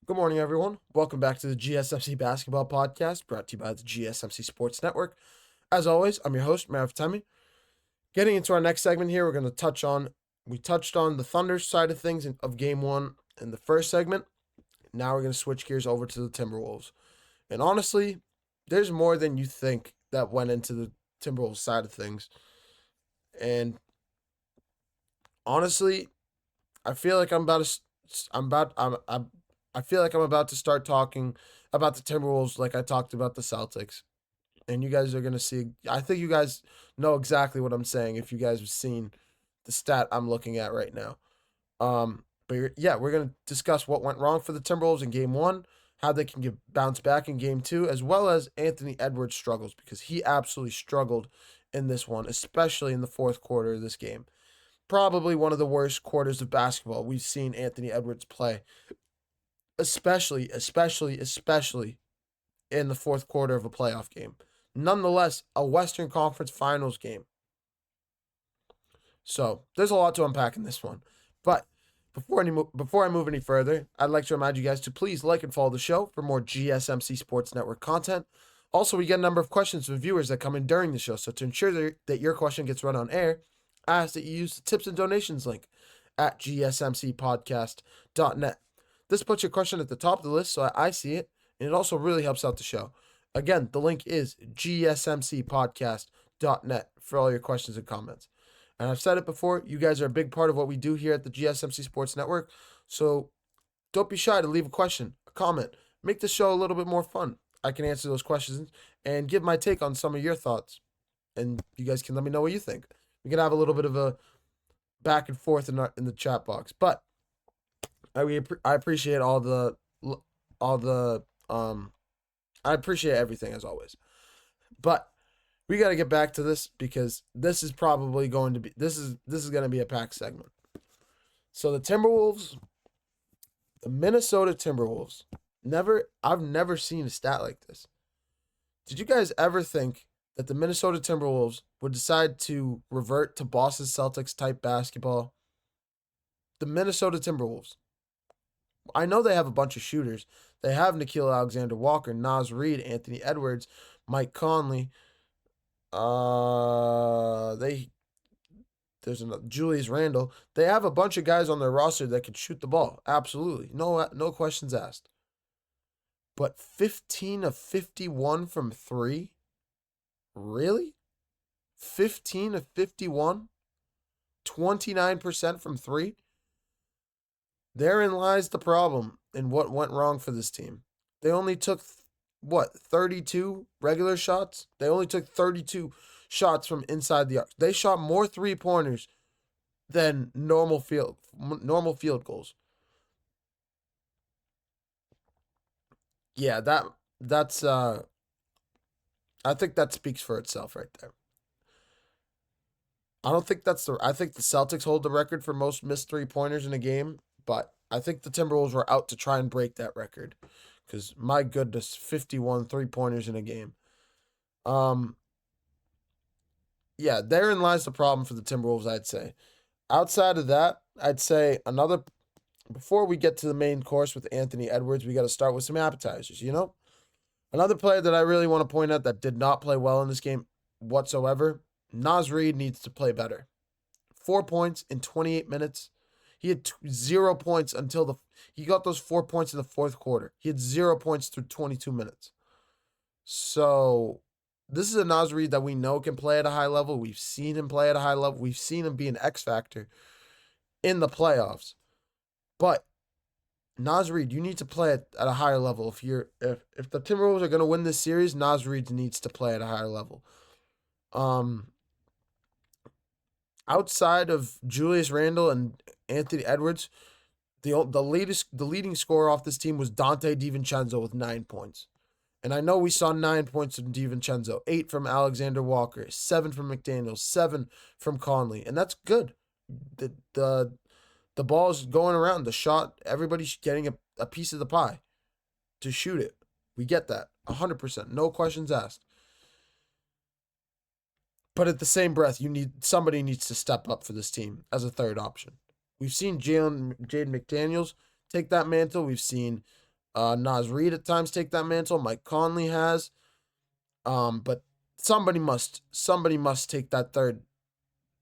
Good morning, everyone. Welcome back to the GSMC Basketball Podcast, brought to you by the GSMC Sports Network. As always, I'm your host, Marav Temi. Getting into our next segment here, we're going to we touched on the Thunder side of things of Game 1 in the first segment. Now we're going to switch gears over to the Timberwolves. And honestly, there's more than you think that went into the Timberwolves side of things. And honestly, I feel like I feel like I'm about to start talking about the Timberwolves like I talked about the Celtics. And you guys are going to see, I think you guys know exactly what I'm saying if you guys have seen the stat I'm looking at right now. But we're going to discuss what went wrong for the Timberwolves in game 1, how they can bounce back in game 2, as well as Anthony Edwards' struggles, because he absolutely struggled in this one, especially in the fourth quarter of this game. Probably one of the worst quarters of basketball we've seen Anthony Edwards play, especially in the fourth quarter of a playoff game. Nonetheless, a Western Conference Finals game. So there's a lot to unpack in this one. But before I move any further, I'd like to remind you guys to please like and follow the show for more GSMC Sports Network content. Also, we get a number of questions from viewers that come in during the show. So to ensure that your question gets run on air, I ask that you use the tips and donations link at gsmcpodcast.net. This puts your question at the top of the list so I see it, and it also really helps out the show. Again, the link is gsmcpodcast.net for all your questions and comments. And I've said it before, you guys are a big part of what we do here at the GSMC Sports Network. So don't be shy to leave a question, a comment. Make the show a little bit more fun. I can answer those questions and give my take on some of your thoughts. And you guys can let me know what you think. We can have a little bit of a back and forth in the chat box. But I appreciate all the I appreciate everything as always. But we got to get back to this because this is probably going to be this is going to be a packed segment. So the Minnesota Timberwolves. I've never seen a stat like this. Did you guys ever think that the Minnesota Timberwolves would decide to revert to Boston Celtics type basketball? The Minnesota Timberwolves. I know they have a bunch of shooters. They have Nickeil Alexander-Walker, Naz Reid, Anthony Edwards, Mike Conley. There's another Julius Randle. They have a bunch of guys on their roster that can shoot the ball. Absolutely, no questions asked. But 15 of 51 from three, really? 15 of 51, 29% from three. Therein lies the problem in what went wrong for this team. They only took, 32 regular shots? They only took 32 shots from inside the arc. They shot more three-pointers than normal field goals. Yeah, that's I think that speaks for itself right there. I think the Celtics hold the record for most missed three-pointers in a game, but I think the Timberwolves were out to try and break that record. Because, my goodness, 51 three-pointers in a game. Yeah, therein lies the problem for the Timberwolves, I'd say. Outside of that, I'd say before we get to the main course with Anthony Edwards, we got to start with some appetizers, Another player that I really want to point out that did not play well in this game whatsoever, Naz Reid needs to play better. 4 points in 28 minutes. He had 0 points until he got those 4 points in the fourth quarter. He had 0 points through 22 minutes. So this is a Naz Reid that we know can play at a high level. We've seen him play at a high level. We've seen him be an X factor in the playoffs. But Naz Reid, you need to play at a higher level. If the Timberwolves are going to win this series, Naz Reid needs to play at a higher level. Outside of Julius Randle and Anthony Edwards, the leading scorer off this team was Donte DiVincenzo with 9 points. And I know we saw 9 points from DiVincenzo, 8 from Alexander-Walker, 7 from McDaniels, 7 from Conley, and that's good. The ball is going around. The shot, everybody's getting a piece of the pie to shoot it. We get that, 100%, no questions asked. But at the same breath, somebody needs to step up for this team as a third option. We've seen Jaden McDaniels take that mantle. We've seen Naz Reid at times take that mantle. Mike Conley has. But somebody must take that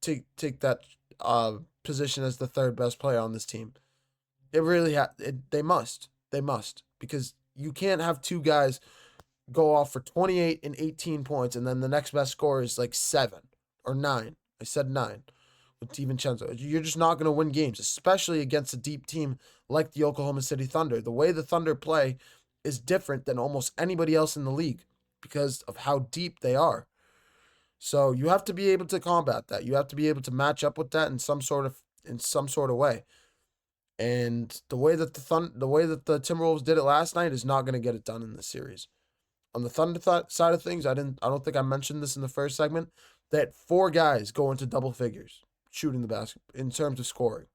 take that position as the third best player on this team. It really they must because you can't have two guys go off for 28 and 18 points and then the next best score is like 7 or 9. I said 9 with DiVincenzo. You're just not going to win games, especially against a deep team like the Oklahoma City Thunder. The way the Thunder play is different than almost anybody else in the league because of how deep they are. So you have to be able to combat that. You have to be able to match up with that in some sort of way. And the way that the Timberwolves did it last night is not going to get it done in this series. On the Thunder side of things, I don't think I mentioned this in the first segment. They had 4 guys go into double figures shooting the basket in terms of scoring.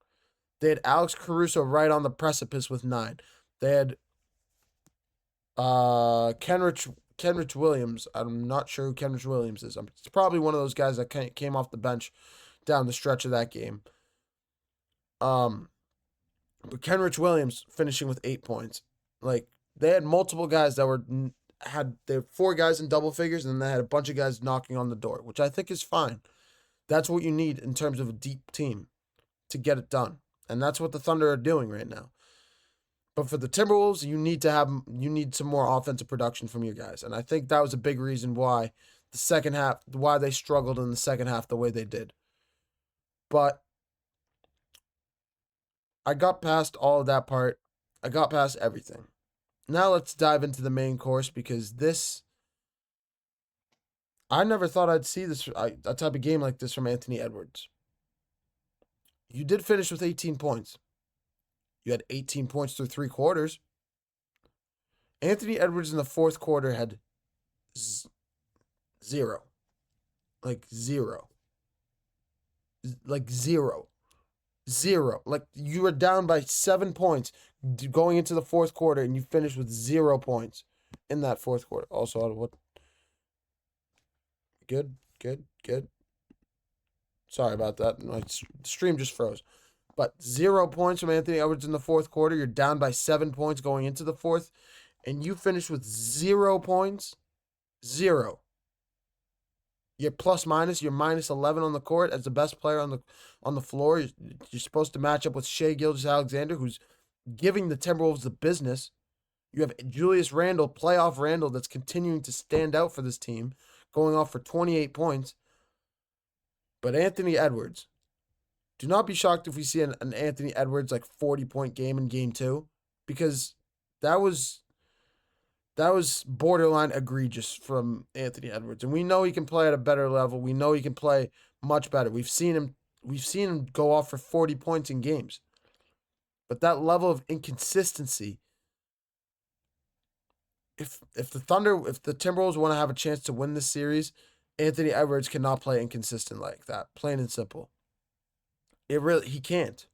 They had Alex Caruso right on the precipice with 9. They had Kenrich Williams. I'm not sure who Kenrich Williams is. It's probably one of those guys that came off the bench down the stretch of that game. But Kenrich Williams finishing with 8 points. Like, they had multiple guys that they had 4 guys in double figures, and then they had a bunch of guys knocking on the door, which I think is fine. That's what you need in terms of a deep team to get it done. And that's what the Thunder are doing right now. But for the Timberwolves, you need some more offensive production from your guys. And I think that was a big reason why why they struggled in the second half the way they did. But I got past all of that part. I got past everything. Now let's dive into the main course because I never thought I'd see a type of game like this from Anthony Edwards. You did finish with 18 points. You had 18 points through 3 quarters. Anthony Edwards in the fourth quarter had 0. Like 0. Like 0. 0. Like you were down by 7 points going into the fourth quarter and you finished with 0 points in that fourth quarter. Also, out of what? Good. Sorry about that. My stream just froze. But 0 points from Anthony Edwards in the fourth quarter. You're down by 7 points going into the fourth. And you finished with 0 points. 0. You're plus minus. You're minus 11 on the court as the best player on the floor. You're supposed to match up with Shai Gilgeous-Alexander, who's giving the Timberwolves the business. You have Julius Randle, playoff Randle, that's continuing to stand out for this team, going off for 28 points. But Anthony Edwards, do not be shocked if we see an Anthony Edwards like 40-point game in game 2, because that was borderline egregious from Anthony Edwards. And we know he can play at a better level. We know he can play much better. We've seen him go off for 40 points in games. But that level of inconsistency, if the Timberwolves want to have a chance to win this series, Anthony Edwards cannot play inconsistent like that. Plain and simple. He can't.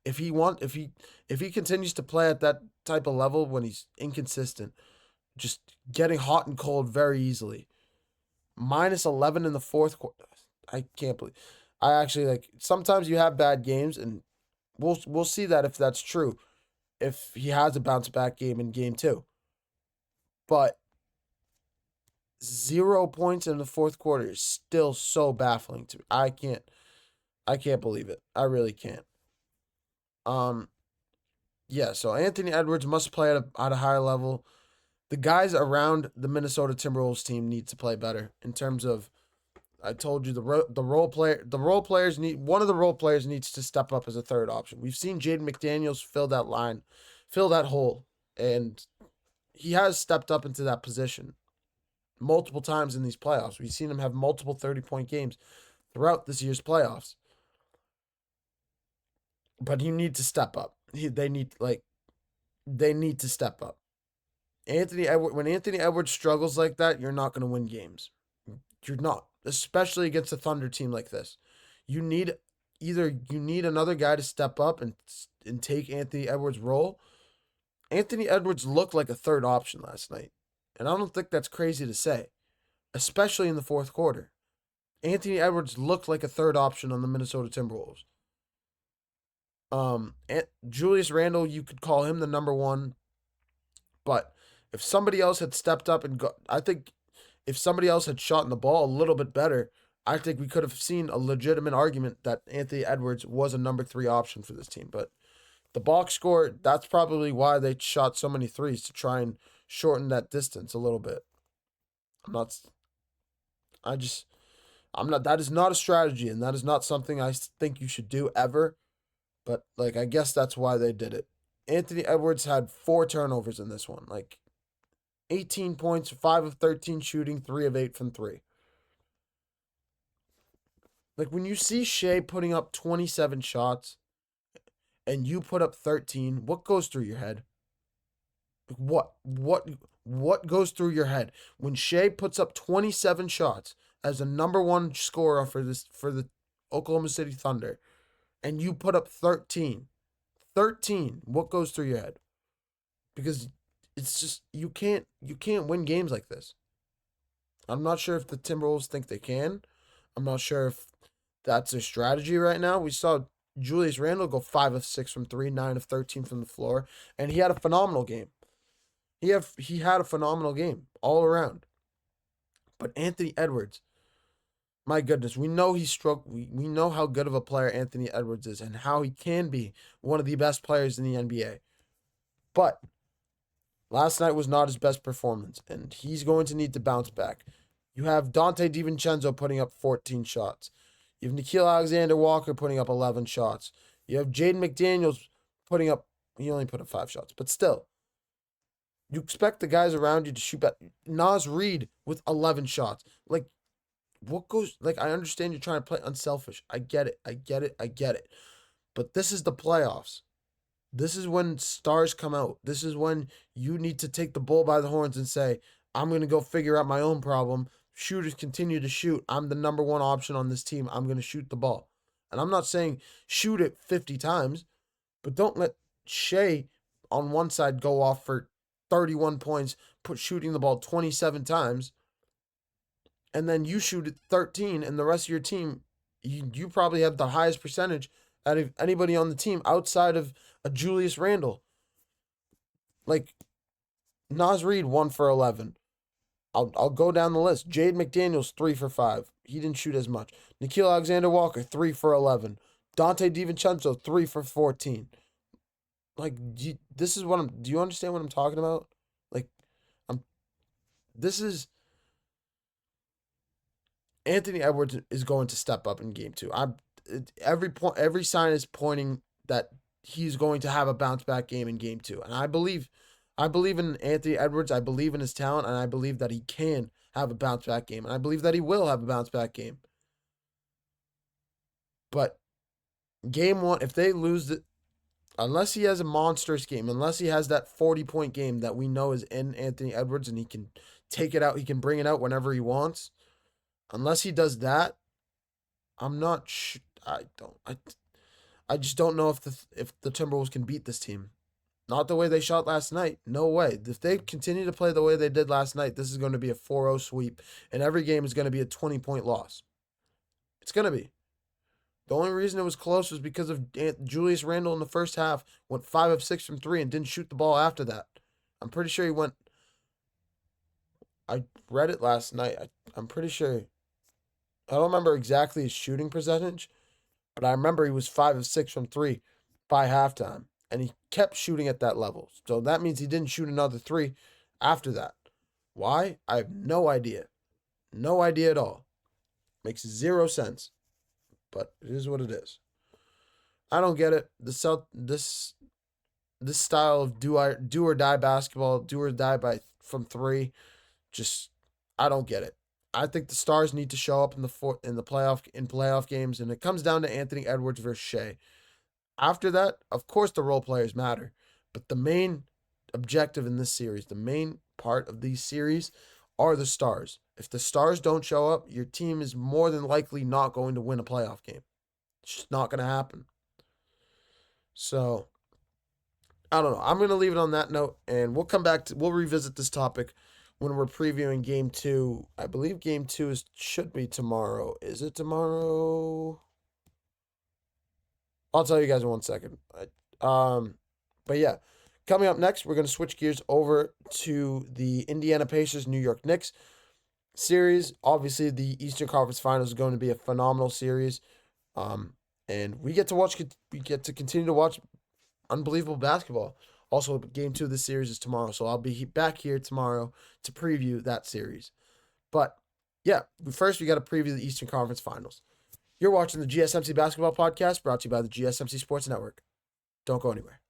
If he continues to play at that type of level when he's inconsistent, just getting hot and cold very easily. Minus 11 in the fourth quarter. I can't believe. I actually sometimes you have bad games, and we'll see that if that's true. If he has a bounce back game in game 2. But 0 points in the fourth quarter is still so baffling to me. I can't believe it. I really can't. Yeah, so Anthony Edwards must play at a higher level. The guys around the Minnesota Timberwolves team need to play better in terms of, I told you, one of the role players needs to step up as a third option. We've seen Jaden McDaniels fill that hole, and he has stepped up into that position multiple times in these playoffs. We've seen him have multiple 30-point games throughout this year's playoffs. But you need to step up. They need to step up. When Anthony Edwards struggles like that, you're not going to win games. You're not, especially against a Thunder team like this. You need another guy to step up and take Anthony Edwards' role. Anthony Edwards looked like a third option last night, and I don't think that's crazy to say, especially in the fourth quarter. Anthony Edwards looked like a third option on the Minnesota Timberwolves. Julius Randle, you could call him the number one. But if somebody else had stepped up and I think if somebody else had shot in the ball a little bit better, I think we could have seen a legitimate argument that Anthony Edwards was a number 3 option for this team. But the box score, that's probably why they shot so many threes to try and shorten that distance a little bit. I'm not, I just, I'm not, that is not a strategy, and that is not something I think you should do ever. But, like, I guess that's why they did it. Anthony Edwards had 4 turnovers in this one. Like, 18 points, 5 of 13 shooting, 3 of 8 from 3. Like, when you see Shea putting up 27 shots and you put up 13, what goes through your head? What goes through your head when Shea puts up 27 shots as a number 1 scorer for the Oklahoma City Thunder, and you put up 13? 13. What goes through your head? Because it's just you can't win games like this. I'm not sure if the Timberwolves think they can. I'm not sure if that's their strategy right now. We saw Julius Randle go 5 of 6 from 3, 9 of 13 from the floor, and he had a phenomenal game. He had a phenomenal game all around. But Anthony Edwards, my goodness, we know he's struck. We know how good of a player Anthony Edwards is and how he can be one of the best players in the NBA. But last night was not his best performance, and he's going to need to bounce back. You have Donte DiVincenzo putting up 14 shots. You have Nickeil Alexander-Walker putting up 11 shots. You have Jaden McDaniels putting up, he only put up 5 shots, but still. You expect the guys around you to shoot better. Naz Reid with 11 shots. Like, what goes, like, I understand you're trying to play unselfish. I get it. But this is the playoffs. This is when stars come out. This is when you need to take the bull by the horns and say, I'm going to go figure out my own problem. Shooters continue to shoot. I'm the number 1 option on this team. I'm going to shoot the ball. And I'm not saying shoot it 50 times, but don't let Shea on one side go off for 31 points, shooting the ball 27 times, and then you shoot it 13, and the rest of your team, you probably have the highest percentage out of anybody on the team outside of a Julius Randle. Like, Naz Reid 1 for 11. I'll go down the list. Jaden McDaniels 3 for 5. He didn't shoot as much. Nickeil Alexander-Walker 3 for 11. Donte DiVincenzo 3 for 14. Like, do you understand what I'm talking about? Like, this is, Anthony Edwards is going to step up in game 2. Every sign is pointing that he's going to have a bounce back game in game 2. And I believe in Anthony Edwards. I believe in his talent, and I believe that he can have a bounce back game. And I believe that he will have a bounce back game. But game 1, if they lose it, unless he has a monstrous game, unless he has that 40-point game that we know is in Anthony Edwards and he can take it out, he can bring it out whenever he wants. Unless he does that, I'm not I just don't know if the Timberwolves can beat this team. Not the way they shot last night. No way. If they continue to play the way they did last night, this is going to be a 4-0 sweep, and every game is going to be a 20-point loss. It's going to be. The only reason it was close was because of Julius Randle in the first half went 5 of 6 from 3 and didn't shoot the ball after that. I'm pretty sure he went. I read it last night. I'm pretty sure. I don't remember exactly his shooting percentage, but I remember he was 5 of 6 from 3 by halftime, and he kept shooting at that level. So that means he didn't shoot another 3 after that. Why? I have no idea. No idea at all. Makes 0 sense. But it is what it is. I don't get it. This style of do or die basketball, do or die from 3, just I don't get it. I think the stars need to show up in playoff games, and it comes down to Anthony Edwards versus Shea. After that, of course, the role players matter, but the main objective in this series, the main part of these series, are the stars. If the stars don't show up, your team is more than likely not going to win a playoff game. It's just not going to happen. So, I don't know. I'm going to leave it on that note, and we'll revisit this topic when we're previewing game 2. I believe game 2 should be tomorrow. Is it tomorrow? I'll tell you guys in 1 second. But yeah, Coming up next, we're going to switch gears over to the Indiana Pacers New York Knicks series. Obviously, the Eastern Conference Finals is going to be a phenomenal series. And we get to continue to watch unbelievable basketball. Also, game 2 of this series is tomorrow, so I'll be back here tomorrow to preview that series. But yeah, first we got to preview the Eastern Conference Finals. You're watching the GSMC Basketball Podcast, brought to you by the GSMC Sports Network. Don't go anywhere.